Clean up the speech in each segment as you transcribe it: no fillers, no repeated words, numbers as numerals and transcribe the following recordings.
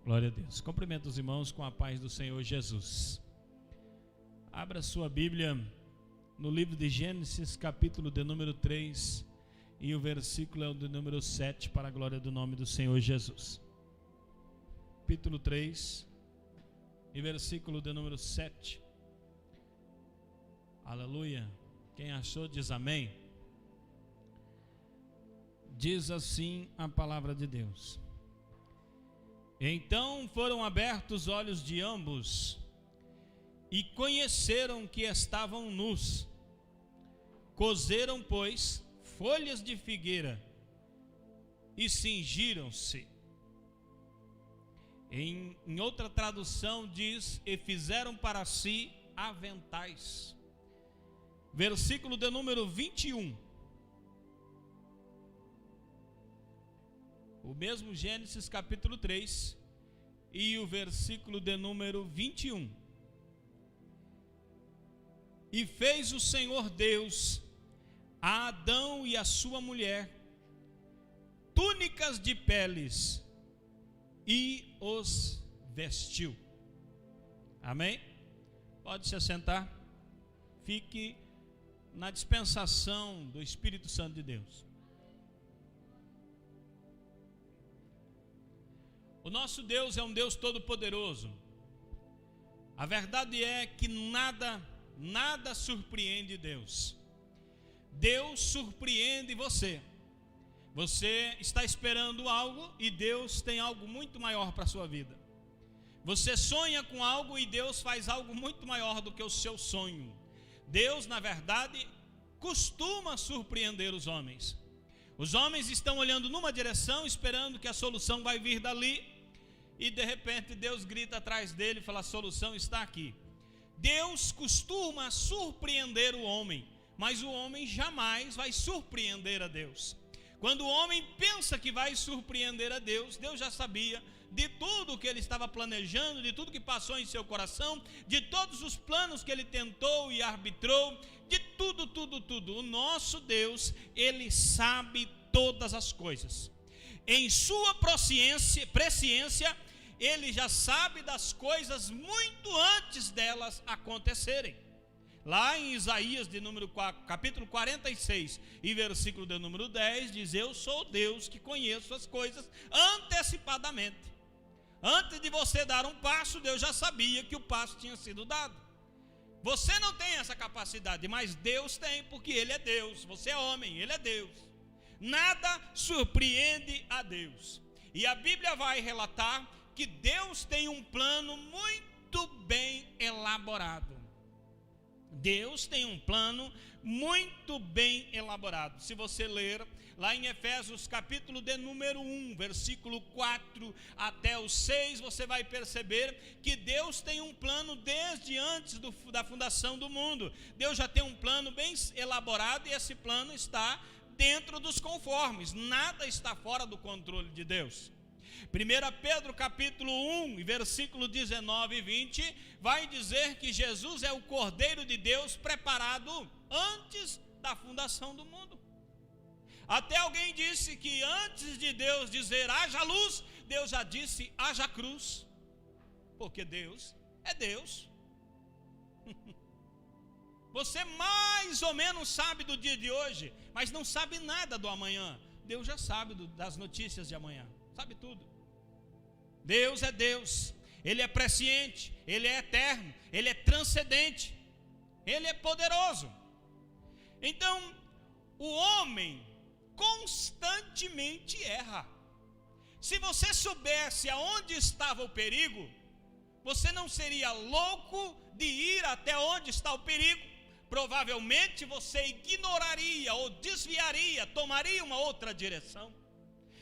Glória a Deus. Cumprimento os irmãos com a paz do Senhor Jesus. Abra sua Bíblia no livro de Gênesis, capítulo de número 3, e o versículo é o de número 7, para a glória do nome do Senhor Jesus. Capítulo 3 e versículo de número 7. Aleluia. Quem achou diz amém. Diz assim a palavra de Deus: Então foram abertos os olhos de ambos e conheceram que estavam nus. Coseram, pois, folhas de figueira e cingiram-se. Em outra tradução diz: e fizeram para si aventais. Versículo de número 21. O mesmo Gênesis capítulo 3 e o versículo de número 21. E fez o Senhor Deus a Adão e a sua mulher túnicas de peles e os vestiu. Amém? Pode se assentar. Fique na dispensação do Espírito Santo de Deus. O nosso Deus é um Deus todo-poderoso. A verdade é que nada surpreende Deus. Deus surpreende você. Você está esperando algo e Deus tem algo muito maior para a sua vida. Você sonha com algo e Deus faz algo muito maior do que o seu sonho. Deus, na verdade, costuma surpreender os homens. Os homens estão olhando numa direção, esperando que a solução vai vir dali, e de repente Deus grita atrás dele e fala: a solução está aqui. Deus costuma surpreender o homem, mas o homem jamais vai surpreender a Deus. Quando o homem pensa que vai surpreender a Deus, Deus já sabia de tudo que ele estava planejando, de tudo que passou em seu coração, de todos os planos que ele tentou e arbitrou, de tudo. O nosso Deus, ele sabe todas as coisas. Em sua presciência, ele já sabe das coisas muito antes delas acontecerem. Lá em Isaías de número 4, capítulo 46 e versículo de número 10 diz: eu sou Deus que conheço as coisas antecipadamente. Antes de você dar um passo, Deus já sabia que o passo tinha sido dado. Você não tem essa capacidade, mas Deus tem, porque Ele é Deus. Você é homem, Ele é Deus. Nada surpreende a Deus. E a Bíblia vai relatar que Deus tem um plano muito bem elaborado. Deus tem um plano muito bem elaborado. Se você ler lá em Efésios capítulo de número 1, versículo 4 até o 6, você vai perceber que Deus tem um plano desde antes da fundação do mundo. Deus já tem um plano bem elaborado, e esse plano está dentro dos conformes. Nada está fora do controle de Deus. 1 Pedro capítulo 1, versículo 19 e 20, vai dizer que Jesus é o Cordeiro de Deus preparado antes da fundação do mundo. Até alguém disse que antes de Deus dizer haja luz, Deus já disse haja cruz, porque Deus é Deus. Você mais ou menos sabe do dia de hoje, mas não sabe nada do amanhã. Deus já sabe das notícias de amanhã, sabe tudo. Deus é Deus, Ele é presciente, Ele é eterno, Ele é transcendente, Ele é poderoso. Então, o homem constantemente erra. Se você soubesse aonde estava o perigo, você não seria louco de ir até onde está o perigo. Provavelmente você ignoraria ou desviaria, tomaria uma outra direção.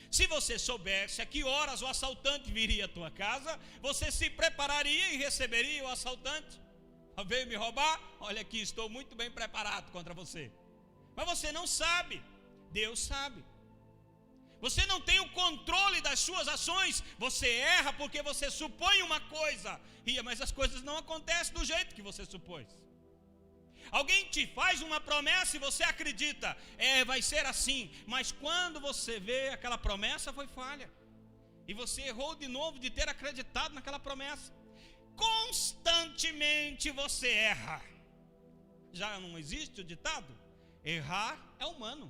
Se você soubesse a que horas o assaltante viria à tua casa, você se prepararia e receberia o assaltante. Veio me roubar? Olha aqui, estou muito bem preparado contra você. Mas você não sabe, Deus sabe. Você não tem o controle das suas ações. Você erra porque você supõe uma coisa, mas as coisas não acontecem do jeito que você supôs. Alguém te faz uma promessa e você acredita, vai ser assim, mas quando você vê, aquela promessa foi falha. e você errou de novo de ter acreditado naquela promessa. Constantemente você erra. Já não existe o ditado? Errar é humano.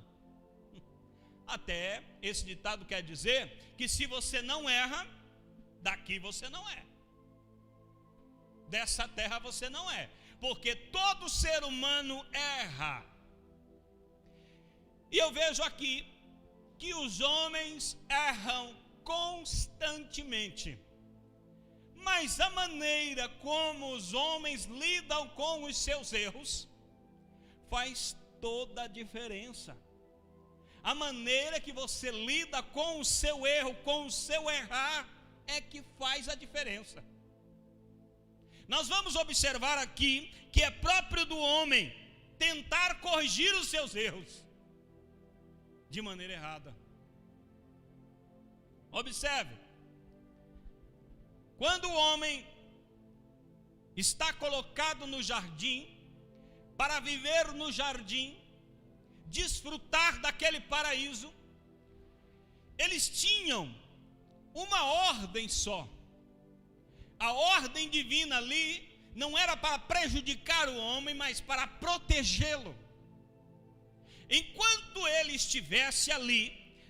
Até esse ditado quer dizer que se você não erra, daqui você não é. Dessa terra você não é. Porque todo ser humano erra. E eu vejo aqui que os homens erram constantemente. Mas a maneira como os homens lidam com os seus erros faz toda a diferença. A maneira que você lida com o seu erro, com o seu errar, é que faz a diferença. Nós vamos observar aqui que é próprio do homem tentar corrigir os seus erros de maneira errada. Observe, quando o homem está colocado no jardim, para viver no jardim, desfrutar daquele paraíso, eles tinham uma ordem só. A ordem divina ali não era para prejudicar o homem, mas para protegê-lo. Enquanto ele estivesse ali,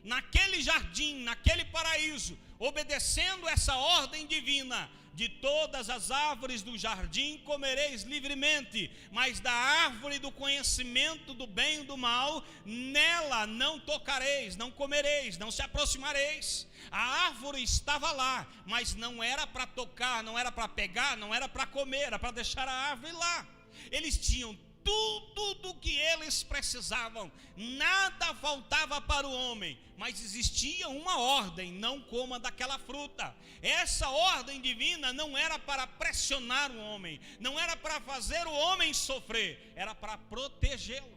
naquele jardim, naquele paraíso, obedecendo essa ordem divina, de todas as árvores do jardim comereis livremente, mas da árvore do conhecimento do bem e do mal, nela não tocareis, não comereis, não se aproximareis. A árvore estava lá, mas não era para tocar, não era para pegar, não era para comer, era para deixar a árvore lá. Eles tinham tudo do que eles precisavam, nada faltava para o homem, mas existia uma ordem: não coma daquela fruta. Essa ordem divina não era para pressionar o homem, não era para fazer o homem sofrer, era para protegê-lo.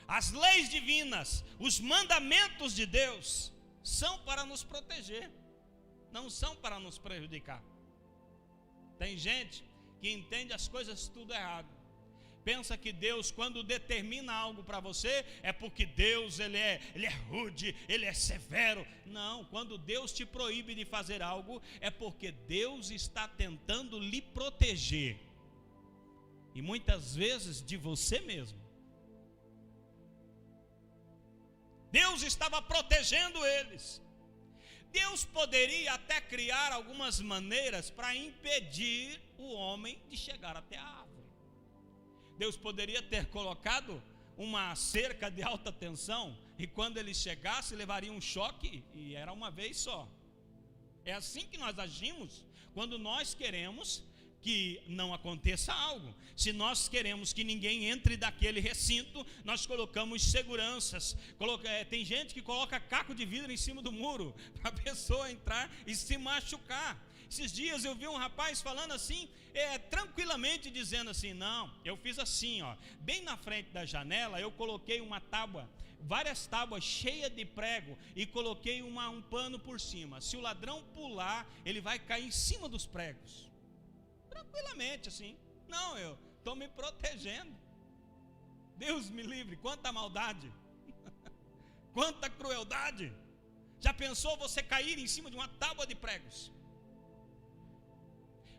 As leis divinas, os mandamentos de Deus são para nos proteger, não são para nos prejudicar. Tem gente que entende as coisas tudo errado. Pensa que Deus, quando determina algo para você, é porque Deus ele é rude, ele é severo. Não, quando Deus te proíbe de fazer algo, é porque Deus está tentando lhe proteger. E muitas vezes de você mesmo. Deus estava protegendo eles. Deus poderia até criar algumas maneiras para impedir o homem de chegar até a árvore. Deus poderia ter colocado uma cerca de alta tensão, e quando ele chegasse, levaria um choque, e era uma vez só. É assim que nós agimos quando nós queremos que não aconteça algo. Se nós queremos que ninguém entre daquele recinto, nós colocamos seguranças. Tem gente que coloca caco de vidro em cima do muro para a pessoa entrar e se machucar. Esses dias eu vi um rapaz falando assim, tranquilamente dizendo assim: não, eu fiz assim, ó, bem na frente da janela eu coloquei uma tábua, várias tábuas cheias de prego, e coloquei um pano por cima. Se o ladrão pular, ele vai cair em cima dos pregos. Tranquilamente assim. Não, eu estou me protegendo. Deus me livre, quanta maldade. Quanta crueldade. Já pensou você cair em cima de uma tábua de pregos?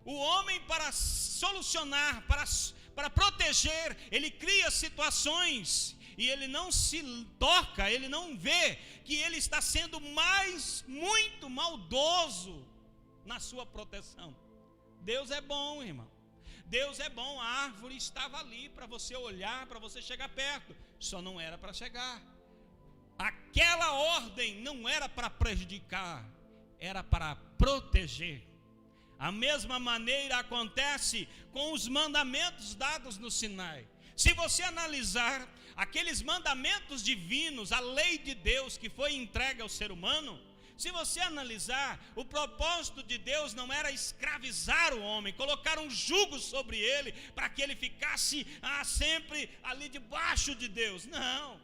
O homem, para solucionar, para proteger, ele cria situações, e ele não se toca, ele não vê que ele está sendo muito maldoso na sua proteção. Deus é bom, irmão. Deus é bom. A árvore estava ali para você olhar, para você chegar perto, só não era para chegar. Aquela ordem não era para prejudicar, era para proteger. A mesma maneira acontece com os mandamentos dados no Sinai. Se você analisar aqueles mandamentos divinos, a lei de Deus que foi entregue ao ser humano, se você analisar, o propósito de Deus não era escravizar o homem, colocar um jugo sobre ele, para que ele ficasse sempre ali debaixo de Deus. Não,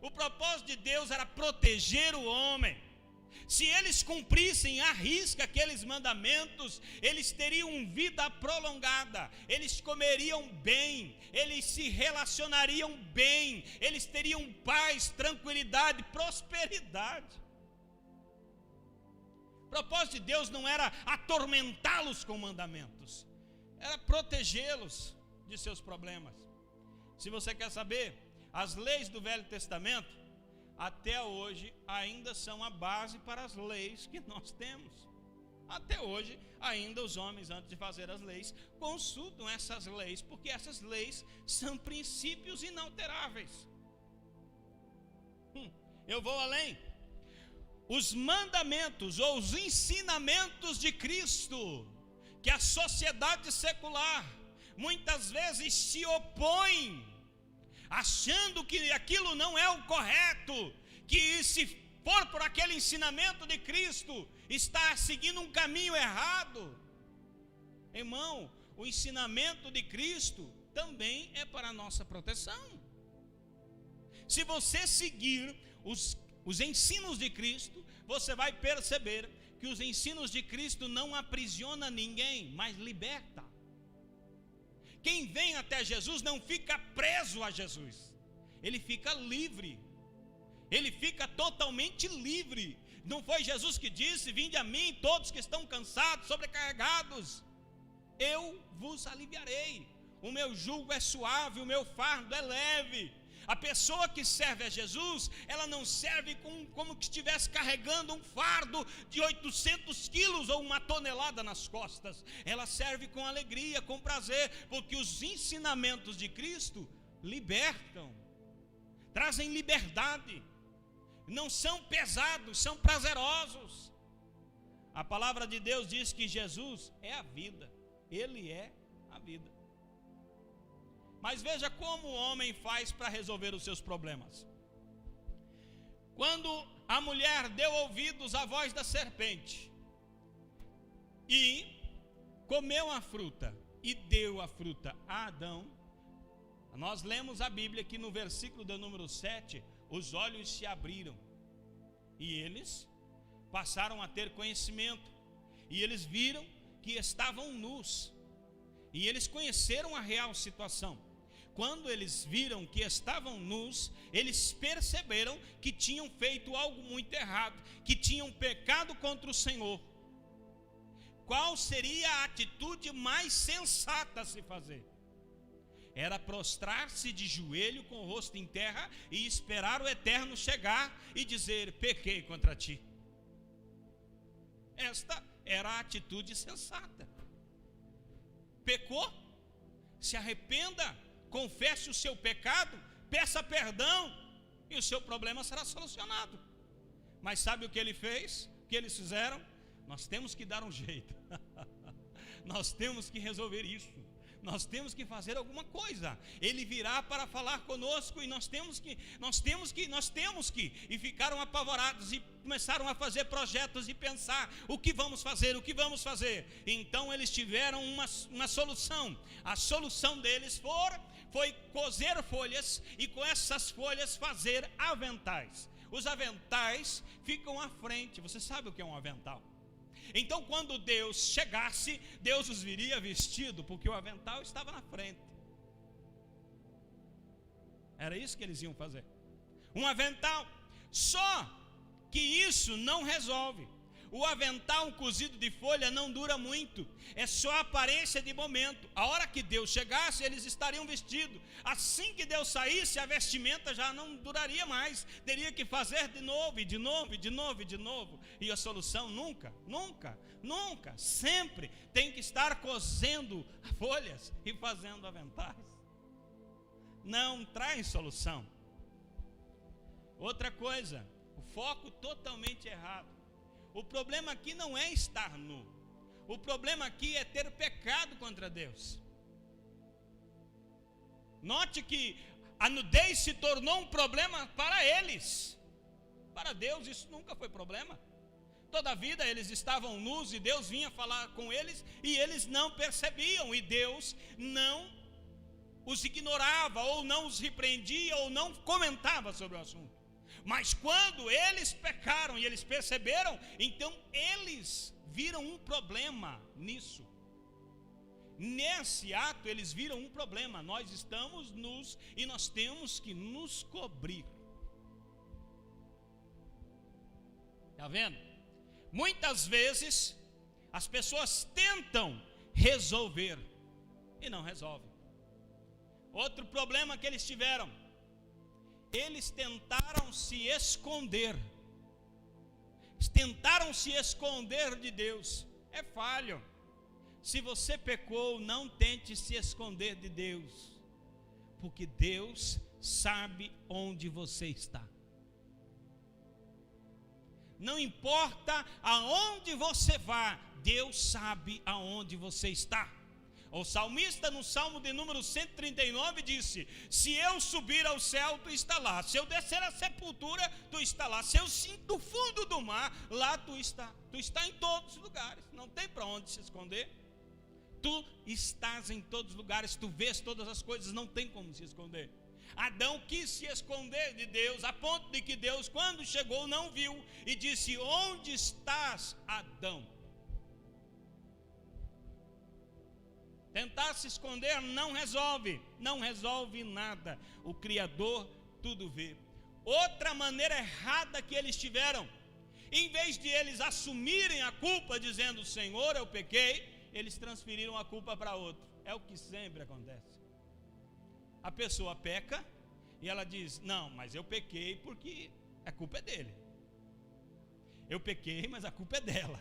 o propósito de Deus era proteger o homem. Se eles cumprissem à risca aqueles mandamentos, eles teriam vida prolongada, eles comeriam bem, eles se relacionariam bem, eles teriam paz, tranquilidade, prosperidade. propósito de Deus não era atormentá-los com mandamentos, era protegê-los de seus problemas. Se você quer saber, as leis do Velho Testamento até hoje ainda são a base para as leis que nós temos. Até hoje ainda os homens, antes de fazer as leis, consultam essas leis, porque essas leis são princípios inalteráveis. Eu vou além. Os mandamentos ou os ensinamentos de Cristo, que a sociedade secular muitas vezes se opõe, achando que aquilo não é o correto, que se for por aquele ensinamento de Cristo, está seguindo um caminho errado. Irmão, o ensinamento de Cristo também é para a nossa proteção. Se você seguir os ensinos de Cristo, você vai perceber que os ensinos de Cristo não aprisiona ninguém, mas liberta. Quem vem até Jesus não fica preso a Jesus, ele fica livre, ele fica totalmente livre. Não foi Jesus que disse: vinde a mim todos que estão cansados, sobrecarregados, eu vos aliviarei, o meu jugo é suave, o meu fardo é leve. A pessoa que serve a Jesus, ela não serve como que estivesse carregando um fardo de 800 quilos ou 1 tonelada nas costas. Ela serve com alegria, com prazer, porque os ensinamentos de Cristo libertam, trazem liberdade, não são pesados, são prazerosos. A palavra de Deus diz que Jesus é a vida, Ele é a vida. Mas veja como o homem faz para resolver os seus problemas. Quando a mulher deu ouvidos à voz da serpente e comeu a fruta e deu a fruta a Adão, nós lemos a Bíblia que no versículo de número 7, os olhos se abriram e eles passaram a ter conhecimento, e eles viram que estavam nus, e eles conheceram a real situação. Quando eles viram que estavam nus, eles perceberam que tinham feito algo muito errado, que tinham pecado contra o Senhor. Qual seria a atitude mais sensata a se fazer? Era prostrar-se de joelho com o rosto em terra e esperar o Eterno chegar e dizer: pequei contra ti. Esta era a atitude sensata. Pecou? Se arrependa, confesse o seu pecado, peça perdão e o seu problema será solucionado. Mas sabe o que ele fez? O que eles fizeram? Nós temos que dar um jeito. Nós temos que resolver isso. Nós temos que fazer alguma coisa. Ele virá para falar conosco e nós temos que, e ficaram apavorados e começaram a fazer projetos e pensar: o que vamos fazer, o que vamos fazer? Então eles tiveram uma solução. A solução deles foi cozer folhas e com essas folhas fazer aventais. Os aventais ficam à frente. Você sabe o que é um avental? Então quando Deus chegasse, Deus os viria vestido, porque o avental estava na frente. Era isso que eles iam fazer, um avental. Só que isso não resolve. O avental cozido de folha não dura muito, é só aparência de momento. A hora que Deus chegasse, eles estariam vestidos. Assim que Deus saísse, a vestimenta já não duraria mais. Teria que fazer de novo, e de novo, e de novo, e de novo. E a solução nunca, sempre tem que estar cozendo folhas e fazendo aventais. Não traz solução. Outra coisa, o foco totalmente errado. O problema aqui não é estar nu. O problema aqui é ter pecado contra Deus. Note que a nudez se tornou um problema para eles. Para Deus isso nunca foi problema. Toda a vida eles estavam nus e Deus vinha falar com eles e eles não percebiam. E Deus não os ignorava, ou não os repreendia, ou não comentava sobre o assunto. Mas quando eles pecaram e eles perceberam, então eles viram um problema nisso. Nesse ato eles viram um problema. Nós estamos nus e nós temos que nos cobrir. Está vendo? Muitas vezes as pessoas tentam resolver e não resolvem. Outro problema que eles tiveram, eles tentaram se esconder. Tentaram se esconder de Deus. É falho. Se você pecou, não tente se esconder de Deus, porque Deus sabe onde você está. Não importa aonde você vá, Deus sabe aonde você está. O salmista, no Salmo de número 139, disse: se eu subir ao céu, tu está lá. Se eu descer à sepultura, tu está lá. Se eu sinto o fundo do mar, lá tu está. Tu está em todos os lugares, não tem para onde se esconder. Tu estás em todos os lugares, tu vês todas as coisas, não tem como se esconder. Adão quis se esconder de Deus, a ponto de que Deus, quando chegou, não viu e disse: onde estás, Adão? Tentar se esconder não resolve nada. O Criador tudo vê. Outra maneira errada que eles tiveram, em vez de eles assumirem a culpa, dizendo: Senhor, eu pequei, eles transferiram a culpa para outro. É o que sempre acontece. A pessoa peca e ela diz: não, mas eu pequei porque a culpa é dele. Eu pequei, mas a culpa é dela.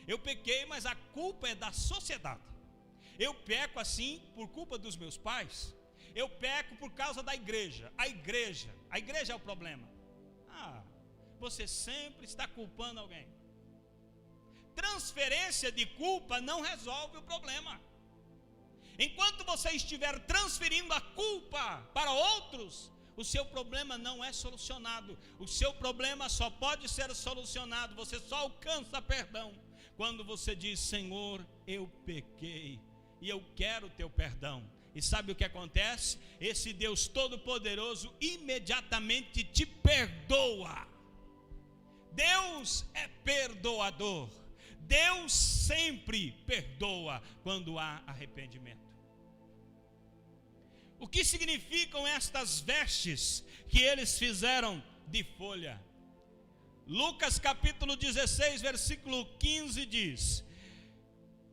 Eu pequei, mas a culpa é da sociedade. Eu peco assim por culpa dos meus pais. Eu peco por causa da igreja. A igreja é o problema. Você sempre está culpando alguém. Transferência de culpa não resolve o problema. Enquanto você estiver transferindo a culpa para outros, o seu problema não é solucionado. O seu problema só pode ser solucionado, você só alcança perdão quando você diz: Senhor, eu pequei e eu quero o teu perdão. E sabe o que acontece? Esse Deus Todo-Poderoso imediatamente te perdoa. Deus é perdoador. Deus sempre perdoa quando há arrependimento. O que significam estas vestes que eles fizeram de folha? Lucas capítulo 16, versículo 15 diz: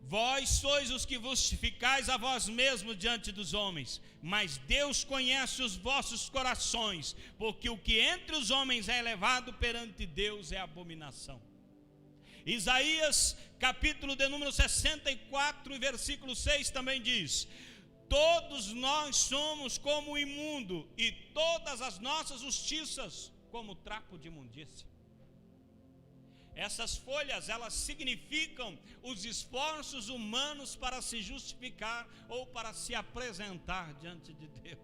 vós sois os que vos justificais a vós mesmos diante dos homens, mas Deus conhece os vossos corações, porque o que entre os homens é elevado perante Deus é abominação. Isaías capítulo de número 64 e versículo 6 também diz: todos nós somos como o imundo, e todas as nossas justiças como trapo de imundícia. Essas folhas, elas significam os esforços humanos para se justificar ou para se apresentar diante de Deus.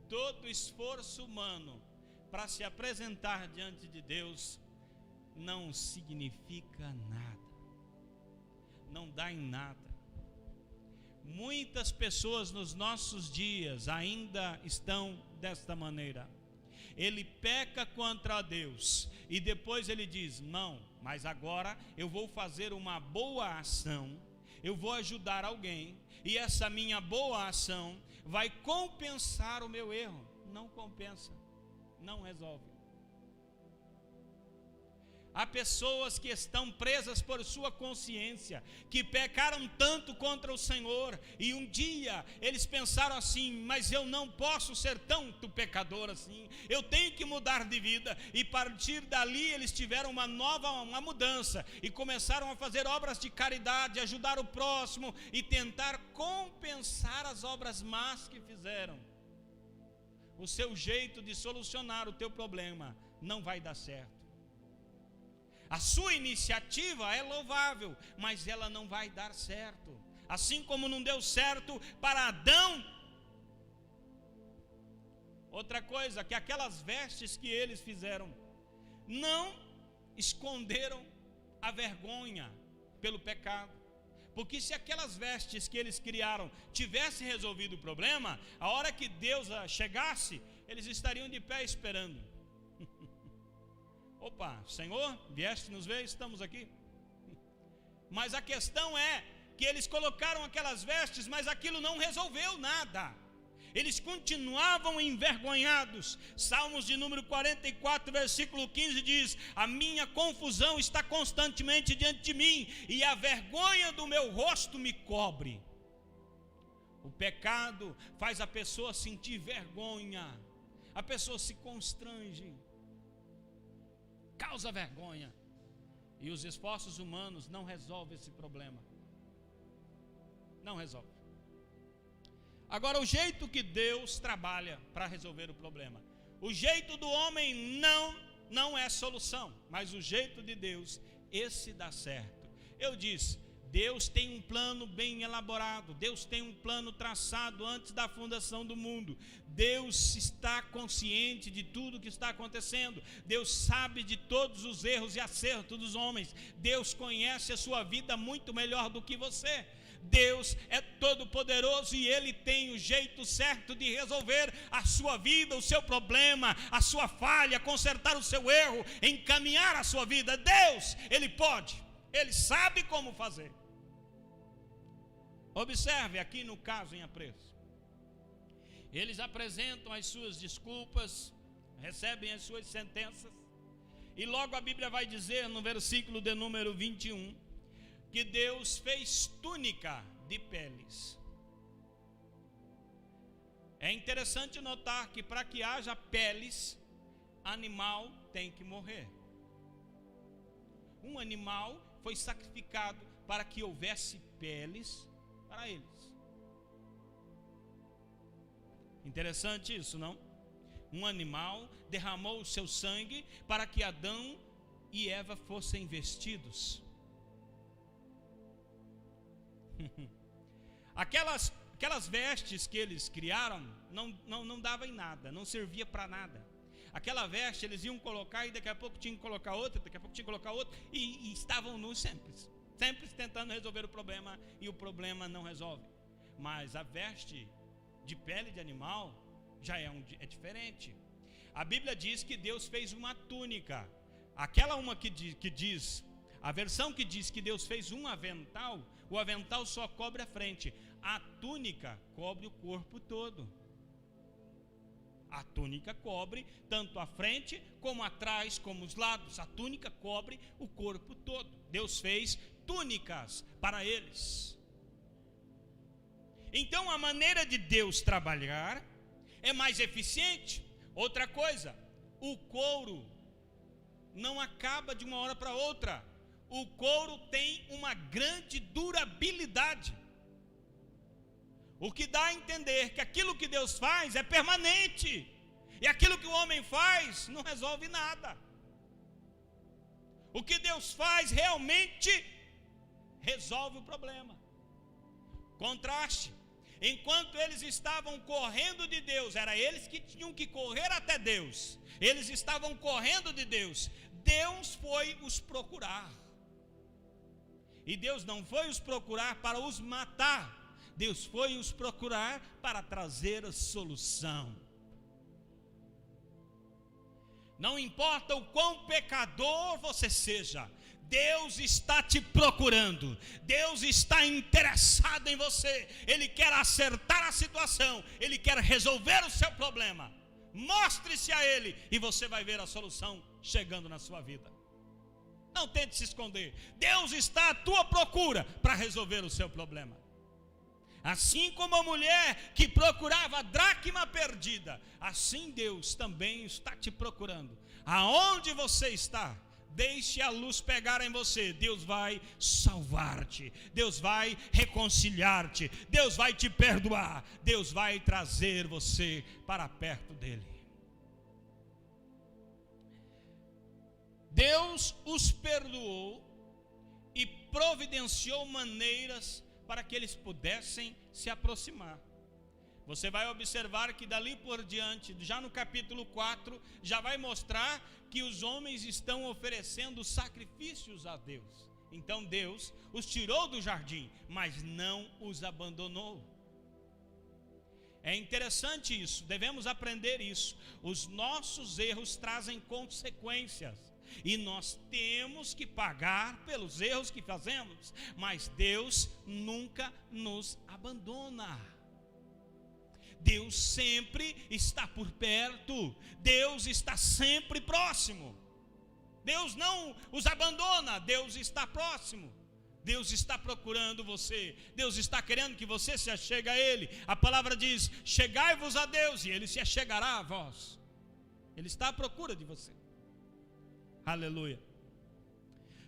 Todo esforço humano para se apresentar diante de Deus não significa nada, não dá em nada. Muitas pessoas nos nossos dias ainda estão desta maneira. Ele peca contra Deus e depois ele diz: não, mas agora eu vou fazer uma boa ação, eu vou ajudar alguém, e essa minha boa ação vai compensar o meu erro. Não compensa, não resolve. Há pessoas que estão presas por sua consciência, que pecaram tanto contra o Senhor, e um dia eles pensaram assim: mas eu não posso ser tanto pecador assim, eu tenho que mudar de vida. E a partir dali eles tiveram uma mudança, e começaram a fazer obras de caridade, ajudar o próximo, e tentar compensar as obras más que fizeram. O seu jeito de solucionar o teu problema não vai dar certo. A sua iniciativa é louvável, mas ela não vai dar certo. Assim como não deu certo para Adão. Outra coisa, que aquelas vestes que eles fizeram não esconderam a vergonha pelo pecado. Porque se aquelas vestes que eles criaram tivessem resolvido o problema, a hora que Deus chegasse, eles estariam de pé esperando. Opa, Senhor, vieste nos ver, estamos aqui. Mas a questão é que eles colocaram aquelas vestes, mas aquilo não resolveu nada. Eles continuavam envergonhados. Salmos de número 44, versículo 15 diz: a minha confusão está constantemente diante de mim, e a vergonha do meu rosto me cobre. O pecado faz a pessoa sentir vergonha, a pessoa se constrange, causa vergonha, e os esforços humanos não resolvem esse problema. Não resolve. Agora, o jeito que Deus trabalha para resolver o problema, o jeito do homem não é solução, mas o jeito de Deus, esse dá certo. Eu disse, Deus tem um plano bem elaborado, Deus tem um plano traçado antes da fundação do mundo. Deus está consciente de tudo que está acontecendo, Deus sabe de todos os erros e acertos dos homens, Deus conhece a sua vida muito melhor do que você. Deus é todo poderoso e Ele tem o jeito certo de resolver a sua vida, o seu problema, a sua falha, consertar o seu erro, encaminhar a sua vida. Deus, Ele pode, Ele sabe como fazer. Observe aqui no caso em apreço, eles apresentam as suas desculpas, recebem as suas sentenças, e logo a Bíblia vai dizer no versículo de número 21, que Deus fez túnica de peles. É interessante notar que para que haja peles, animal tem que morrer. Um animal foi sacrificado para que houvesse peles para eles. Interessante isso, não? Um animal derramou o seu sangue para que Adão e Eva fossem vestidos. Aquelas vestes que eles criaram não dava em nada, não servia para nada. Aquela veste eles iam colocar e daqui a pouco tinham que colocar outra, daqui a pouco tinham que colocar outra, e estavam nus sempre tentando resolver o problema, e o problema não resolve. Mas a veste de pele de animal já é diferente. A Bíblia diz que Deus fez uma túnica. Aquela uma que diz, a versão que diz que Deus fez um avental, o avental só cobre a frente, a túnica cobre o corpo todo. A túnica cobre tanto a frente, como atrás, como os lados. A túnica cobre o corpo todo. Deus fez túnicas para eles. Então a maneira de Deus trabalhar é mais eficiente. Outra coisa, o couro não acaba de uma hora para outra. O couro tem uma grande durabilidade. O que dá a entender que aquilo que Deus faz é permanente, e aquilo que o homem faz não resolve nada. O que Deus faz realmente resolve o problema. Contraste. Enquanto eles estavam correndo de Deus, era eles que tinham que correr até Deus. Eles estavam correndo de Deus. Deus foi os procurar. E Deus não foi os procurar para os matar. Deus foi os procurar para trazer a solução. Não importa o quão pecador você seja, Deus está te procurando. Deus está interessado em você. Ele quer acertar a situação. Ele quer resolver o seu problema. Mostre-se a Ele e você vai ver a solução chegando na sua vida. Não tente se esconder. Deus está à tua procura para resolver o seu problema. Assim como a mulher que procurava a dracma perdida, assim Deus também está te procurando. Aonde você está, deixe a luz pegar em você. Deus vai salvar-te, Deus vai reconciliar-te, Deus vai te perdoar, Deus vai trazer você para perto dele. Deus os perdoou e providenciou maneiras para que eles pudessem se aproximar. Você vai observar que dali por diante, já no capítulo 4, já vai mostrar que os homens estão oferecendo sacrifícios a Deus. Então Deus os tirou do jardim, mas não os abandonou. É interessante isso, devemos aprender isso. Os nossos erros trazem consequências. E nós temos que pagar pelos erros que fazemos, mas Deus nunca nos abandona. Deus sempre está por perto, Deus está sempre próximo. Deus não os abandona, Deus está próximo. Deus está procurando você, Deus está querendo que você se achegue a Ele. A palavra diz: chegai-vos a Deus e Ele se achegará a vós. Ele está à procura de você. Aleluia.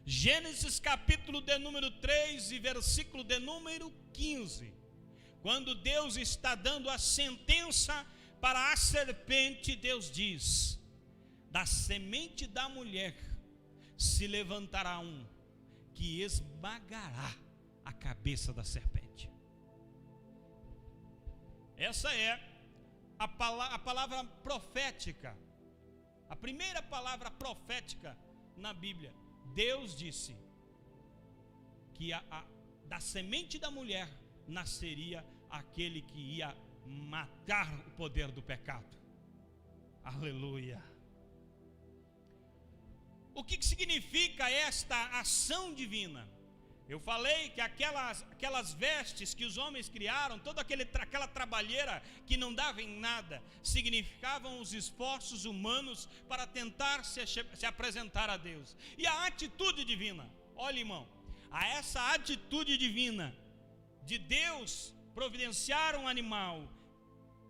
Gênesis capítulo de número 3 e versículo de número 15. Quando Deus está dando a sentença para a serpente, Deus diz: da semente da mulher se levantará um que esmagará a cabeça da serpente. Essa é a palavra profética, a primeira palavra profética na Bíblia. Deus disse que da semente da mulher nasceria aquele que ia matar o poder do pecado. Aleluia. O que significa esta ação divina? Eu falei que aquelas vestes que os homens criaram, toda aquela trabalheira que não dava em nada, significavam os esforços humanos para tentar se apresentar a Deus. E a atitude divina, olha, irmão, a essa atitude divina de Deus providenciar um animal,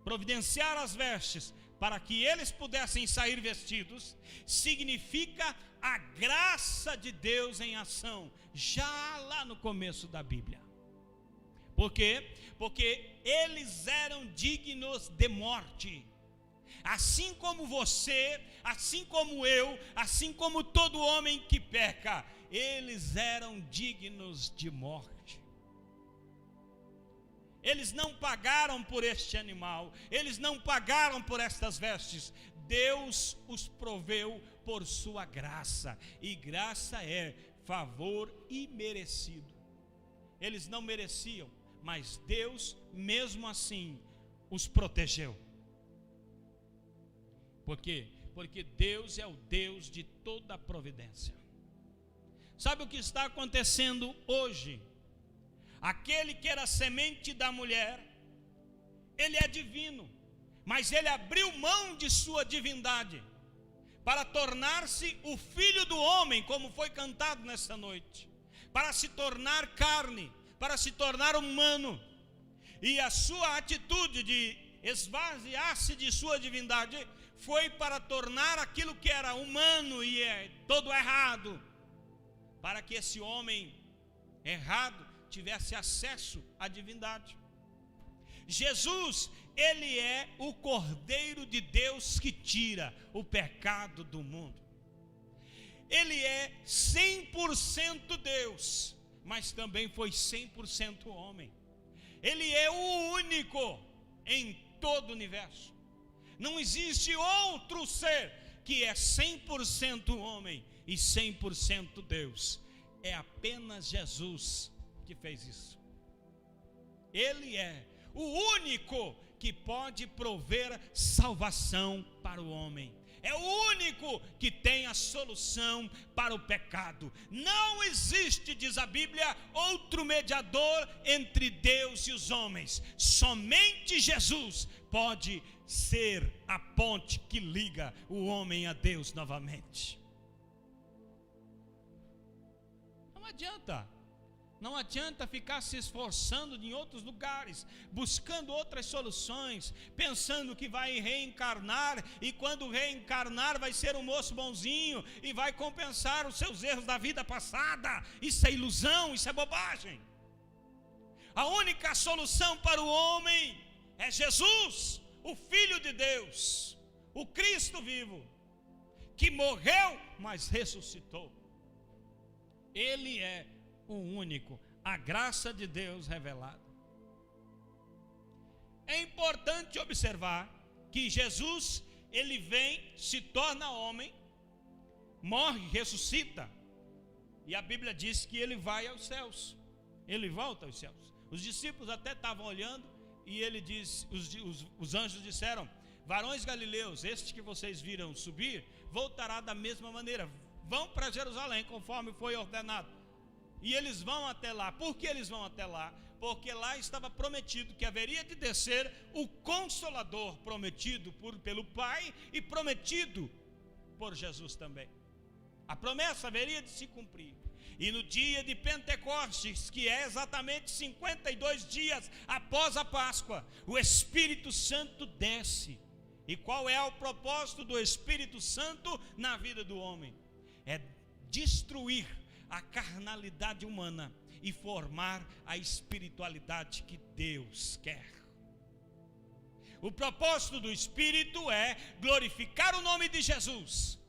providenciar as vestes para que eles pudessem sair vestidos, significa a graça de Deus em ação, já lá no começo da Bíblia. Por quê? Porque eles eram dignos de morte, assim como você, assim como eu, assim como todo homem que peca, eles eram dignos de morte. Eles não pagaram por este animal, eles não pagaram por estas vestes. Deus os proveu por sua graça, e graça é favor imerecido. Eles não mereciam, mas Deus mesmo assim os protegeu. Por quê? Porque Deus é o Deus de toda a providência. Sabe o que está acontecendo hoje? Aquele que era semente da mulher, ele é divino, mas ele abriu mão de sua divindade para tornar-se o filho do homem, como foi cantado nessa noite, para se tornar carne, para se tornar humano. E a sua atitude de esvaziar-se de sua divindade foi para tornar aquilo que era humano e é todo errado, para que esse homem errado tivesse acesso à divindade. Jesus, ele é o Cordeiro de Deus que tira o pecado do mundo. Ele é 100% Deus, mas também foi 100% homem. Ele é o único em todo o universo. Não existe outro ser que é 100% homem e 100% Deus. É apenas Jesus que fez isso. Ele é o único que pode prover salvação para o homem. É o único que tem a solução para o pecado. Não existe, diz a Bíblia, outro mediador entre Deus e os homens. Somente Jesus pode ser a ponte que liga o homem a Deus novamente. Não adianta. Não adianta ficar se esforçando em outros lugares, buscando outras soluções, pensando que vai reencarnar, e quando reencarnar vai ser um moço bonzinho e vai compensar os seus erros da vida passada. Isso é ilusão, isso é bobagem. A única solução para o homem é Jesus, o Filho de Deus, o Cristo vivo, que morreu, mas ressuscitou. Ele é o único, a graça de Deus revelada. É importante observar que Jesus, ele vem, se torna homem, morre, ressuscita, e a Bíblia diz que ele vai aos céus, ele volta aos céus. Os discípulos até estavam olhando, e ele diz, os anjos disseram: varões galileus, este que vocês viram subir, voltará da mesma maneira, vão para Jerusalém, conforme foi ordenado. E eles vão até lá. Por que eles vão até lá? porque lá estava prometido que haveria de descer o Consolador prometido pelo Pai e prometido por Jesus também. A promessa haveria de se cumprir. E no dia de Pentecostes, que é exatamente 52 dias após a Páscoa, o Espírito Santo desce. E qual é o propósito do Espírito Santo na vida do homem? É destruir a carnalidade humana e formar a espiritualidade que Deus quer. O propósito do Espírito é glorificar o nome de Jesus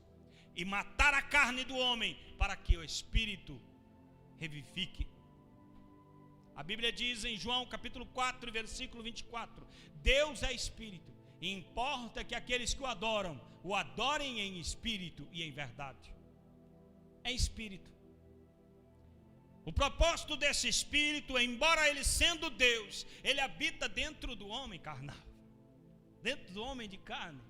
e matar a carne do homem para que o Espírito revivifique. A Bíblia diz em João capítulo 4, versículo 24: Deus é Espírito, e importa que aqueles que o adorem em espírito e em verdade. É Espírito. O propósito desse Espírito, embora ele sendo Deus, ele habita dentro do homem carnal, dentro do homem de carne.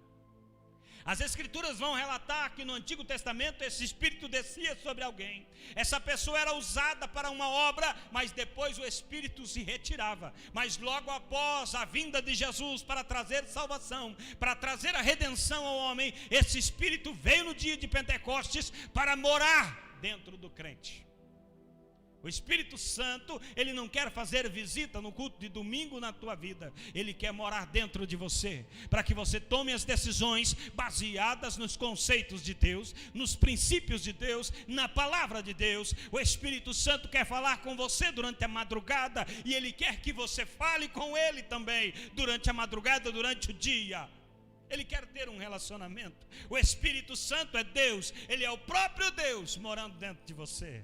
As Escrituras vão relatar que no Antigo Testamento esse Espírito descia sobre alguém. Essa pessoa era usada para uma obra, mas depois o Espírito se retirava. Mas logo após a vinda de Jesus para trazer salvação, para trazer a redenção ao homem, esse Espírito veio no dia de Pentecostes para morar dentro do crente. O Espírito Santo, ele não quer fazer visita no culto de domingo na tua vida. Ele quer morar dentro de você, para que você tome as decisões baseadas nos conceitos de Deus, nos princípios de Deus, na palavra de Deus. O Espírito Santo quer falar com você durante a madrugada, e ele quer que você fale com ele também durante a madrugada, durante o dia. Ele quer ter um relacionamento. O Espírito Santo é Deus, ele é o próprio Deus morando dentro de você.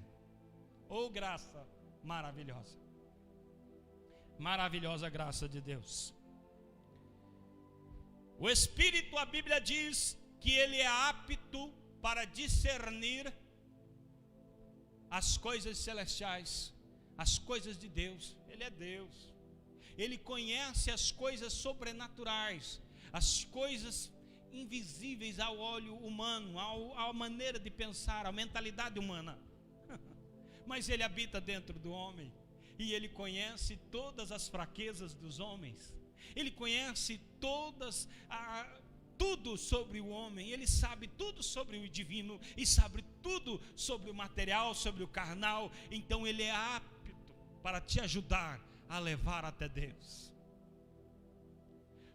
Oh, graça maravilhosa. Maravilhosa graça de Deus. O Espírito, a Bíblia diz que ele é apto para discernir as coisas celestiais, as coisas de Deus. Ele é Deus. Ele conhece as coisas sobrenaturais, as coisas invisíveis ao olho humano, à maneira de pensar, à mentalidade humana. Mas ele habita dentro do homem, e ele conhece todas as fraquezas dos homens. Ele conhece tudo sobre o homem. Ele sabe tudo sobre o divino e sabe tudo sobre o material, sobre o carnal. Então ele é apto para te ajudar a levar até Deus.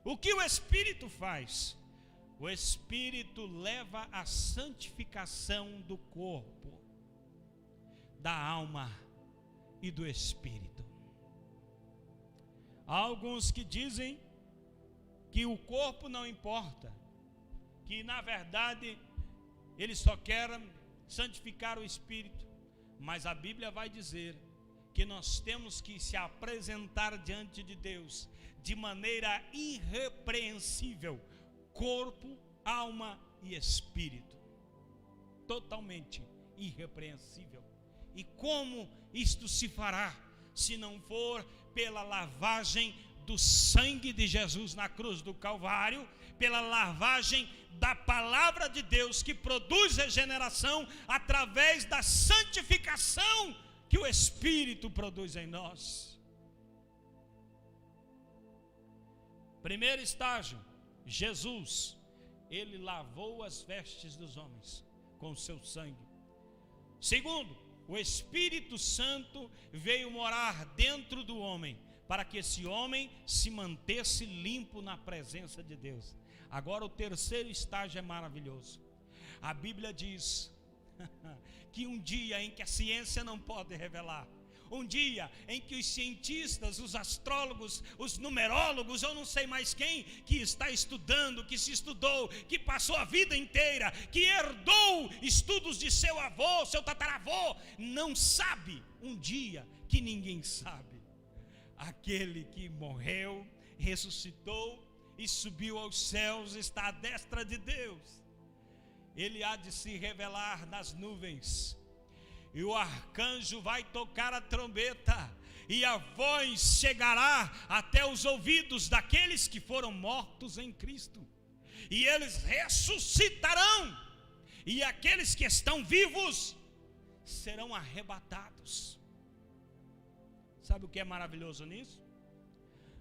O que o Espírito faz? O Espírito leva à santificação do corpo, da alma e do espírito. Há alguns que dizem que o corpo não importa, que na verdade ele só quer santificar o espírito, mas a Bíblia vai dizer que nós temos que se apresentar diante de Deus de maneira irrepreensível, corpo, alma e espírito, totalmente irrepreensível. E como isto se fará, se não for pela lavagem do sangue de Jesus na cruz do Calvário, pela lavagem da palavra de Deus que produz regeneração através da santificação que o Espírito produz em nós. Primeiro estágio, Jesus, ele lavou as vestes dos homens com o seu sangue. Segundo, o Espírito Santo veio morar dentro do homem, para que esse homem se mantesse limpo na presença de Deus. Agora o terceiro estágio é maravilhoso. A Bíblia diz que um dia em que a ciência não pode revelar, um dia em que os cientistas, os astrólogos, os numerólogos, eu não sei mais quem, que está estudando, que se estudou, que passou a vida inteira, que herdou estudos de seu avô, seu tataravô, não sabe, um dia que ninguém sabe, aquele que morreu, ressuscitou e subiu aos céus, está à destra de Deus. Ele há de se revelar nas nuvens, e o arcanjo vai tocar a trombeta, e a voz chegará até os ouvidos daqueles que foram mortos em Cristo, e eles ressuscitarão, e aqueles que estão vivos serão arrebatados. Sabe o que é maravilhoso nisso?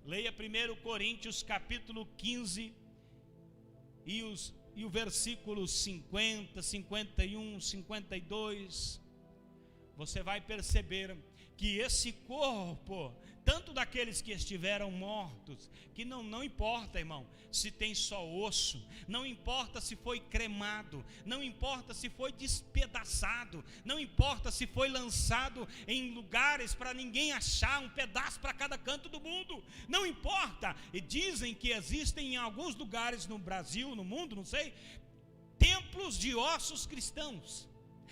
Leia 1 Coríntios capítulo 15 e o versículo 50, 51, 52. Você vai perceber que esse corpo, tanto daqueles que estiveram mortos, que não importa, irmão, se tem só osso, não importa se foi cremado, não importa se foi despedaçado, não importa se foi lançado em lugares para ninguém achar, um pedaço para cada canto do mundo, não importa. E dizem que existem em alguns lugares no Brasil, no mundo, não sei, templos de ossos cristãos.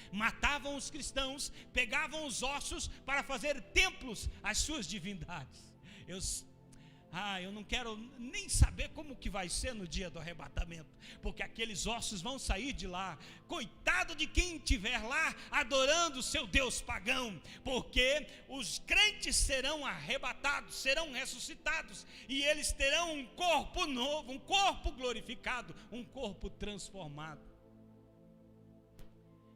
Matavam os cristãos, pegavam os ossos para fazer templos às suas divindades. Eu não quero nem saber como que vai ser no dia do arrebatamento, porque aqueles ossos vão sair de lá. Coitado de quem estiver lá adorando o seu Deus pagão, porque os crentes serão arrebatados, serão ressuscitados, e eles terão um corpo novo, um corpo glorificado, um corpo transformado.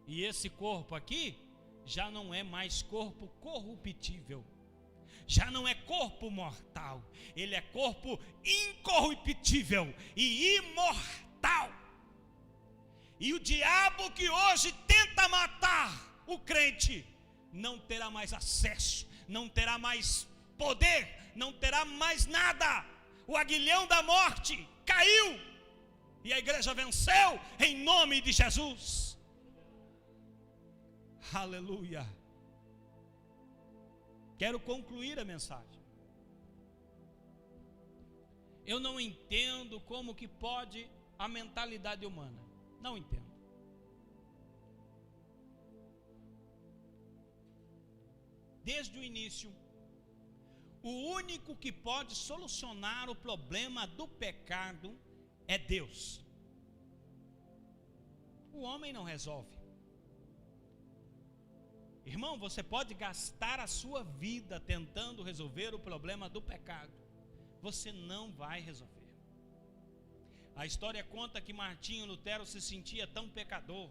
E esse corpo aqui já não é mais corpo corruptível, já não é corpo mortal, ele é corpo incorruptível e imortal. E o diabo que hoje tenta matar o crente não terá mais acesso, não terá mais poder, não terá mais nada. O aguilhão da morte caiu e a igreja venceu em nome de Jesus. Aleluia. Quero concluir a mensagem. Eu não entendo como que pode a mentalidade humana. Não entendo. Desde o início, o único que pode solucionar o problema do pecado é Deus. O homem não resolve. Irmão, você pode gastar a sua vida tentando resolver o problema do pecado, você não vai resolver. A história conta que Martinho Lutero se sentia tão pecador,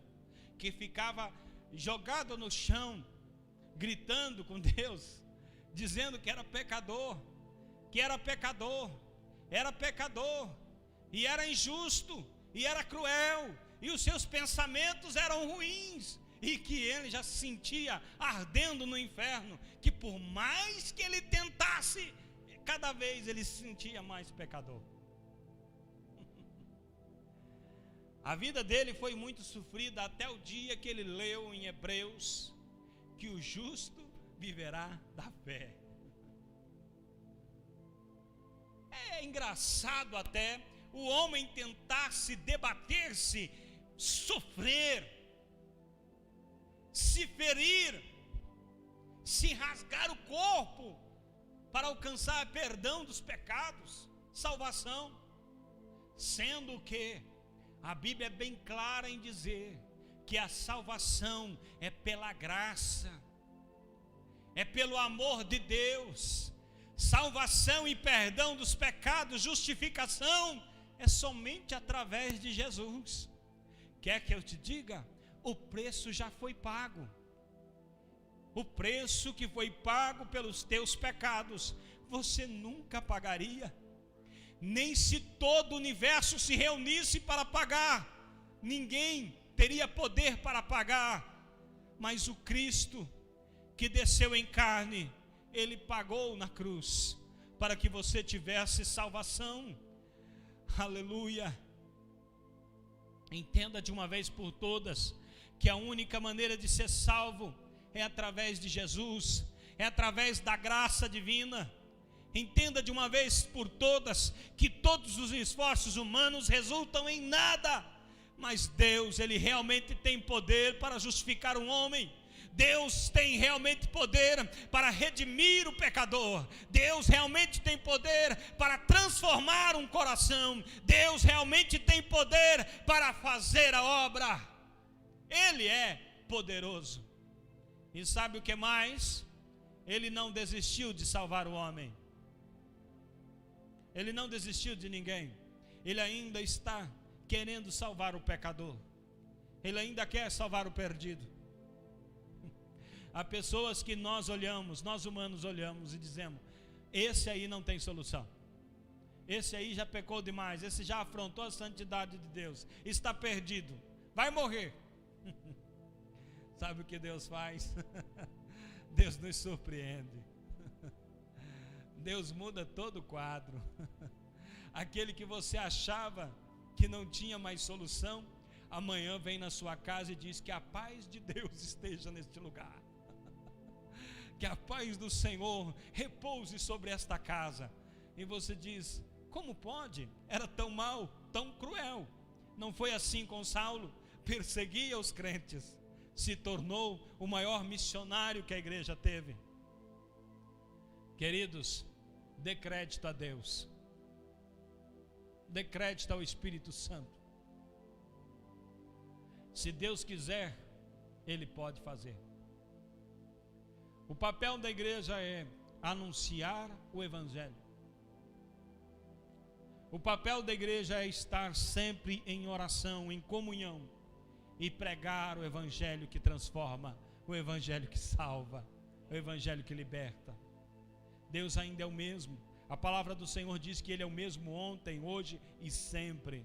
que ficava jogado no chão, gritando com Deus, dizendo que era pecador, e era injusto, e era cruel, e os seus pensamentos eram ruins, e que ele já se sentia ardendo no inferno, que por mais que ele tentasse, cada vez ele se sentia mais pecador. A vida dele foi muito sofrida até o dia que ele leu em Hebreus que o justo viverá da fé. É engraçado até o homem tentar se debater-se, sofrer, se ferir, se rasgar o corpo para alcançar perdão dos pecados, salvação, sendo que a Bíblia é bem clara em dizer que a salvação é pela graça, é pelo amor de Deus. Salvação e perdão dos pecados, justificação, é somente através de Jesus. Quer que eu te diga? O preço já foi pago. O preço que foi pago pelos teus pecados, você nunca pagaria. Nem se todo o universo se reunisse para pagar, ninguém teria poder para pagar. Mas o Cristo que desceu em carne, ele pagou na cruz para que você tivesse salvação. Aleluia. Entenda de uma vez por todas que a única maneira de ser salvo é através de Jesus, é através da graça divina. Entenda de uma vez por todas que todos os esforços humanos resultam em nada, mas Deus, ele realmente tem poder para justificar um homem. Deus tem realmente poder para redimir o pecador. Deus realmente tem poder para transformar um coração. Deus realmente tem poder para fazer a obra. Ele é poderoso. E sabe o que mais? Ele não desistiu de salvar o homem. Ele não desistiu de ninguém. Ele ainda está querendo salvar o pecador. Ele ainda quer salvar o perdido. Há pessoas que nós olhamos, nós humanos olhamos e dizemos: esse aí não tem solução. Esse aí já pecou demais, esse já afrontou a santidade de Deus, está perdido, vai morrer. Sabe o que Deus faz? Deus nos surpreende. Deus muda todo o quadro. Aquele que você achava que não tinha mais solução, amanhã vem na sua casa e diz que a paz de Deus esteja neste lugar. Que a paz do Senhor repouse sobre esta casa. E você diz: como pode? Era tão mal, tão cruel. Não foi assim com Saulo? Perseguia os crentes, se tornou o maior missionário que a igreja teve. Queridos, dê crédito a Deus, dê crédito ao Espírito Santo. Se Deus quiser, Ele pode fazer. O papel da igreja é anunciar o Evangelho. O papel da igreja é estar sempre em oração, em comunhão, e pregar o Evangelho que transforma, o Evangelho que salva, o Evangelho que liberta. Deus ainda é o mesmo. A palavra do Senhor diz que Ele é o mesmo ontem, hoje e sempre.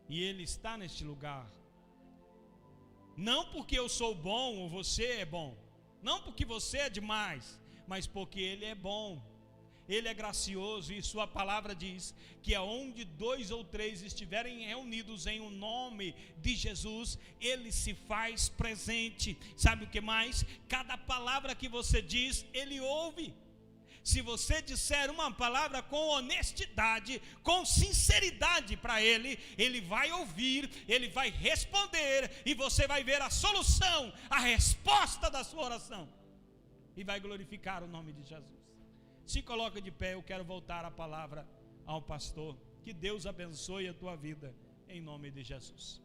E Ele está neste lugar. Não porque eu sou bom ou você é bom, não porque você é demais, mas porque Ele é bom. Ele é gracioso e sua palavra diz que aonde 2 ou 3 estiverem reunidos em o nome de Jesus, Ele se faz presente. Sabe o que mais? Cada palavra que você diz, Ele ouve. Se você disser uma palavra com honestidade, com sinceridade para Ele, Ele vai ouvir, Ele vai responder, e você vai ver a solução, a resposta da sua oração, e vai glorificar o nome de Jesus. Se coloca de pé, eu quero voltar a palavra ao pastor. Que Deus abençoe a tua vida, em nome de Jesus.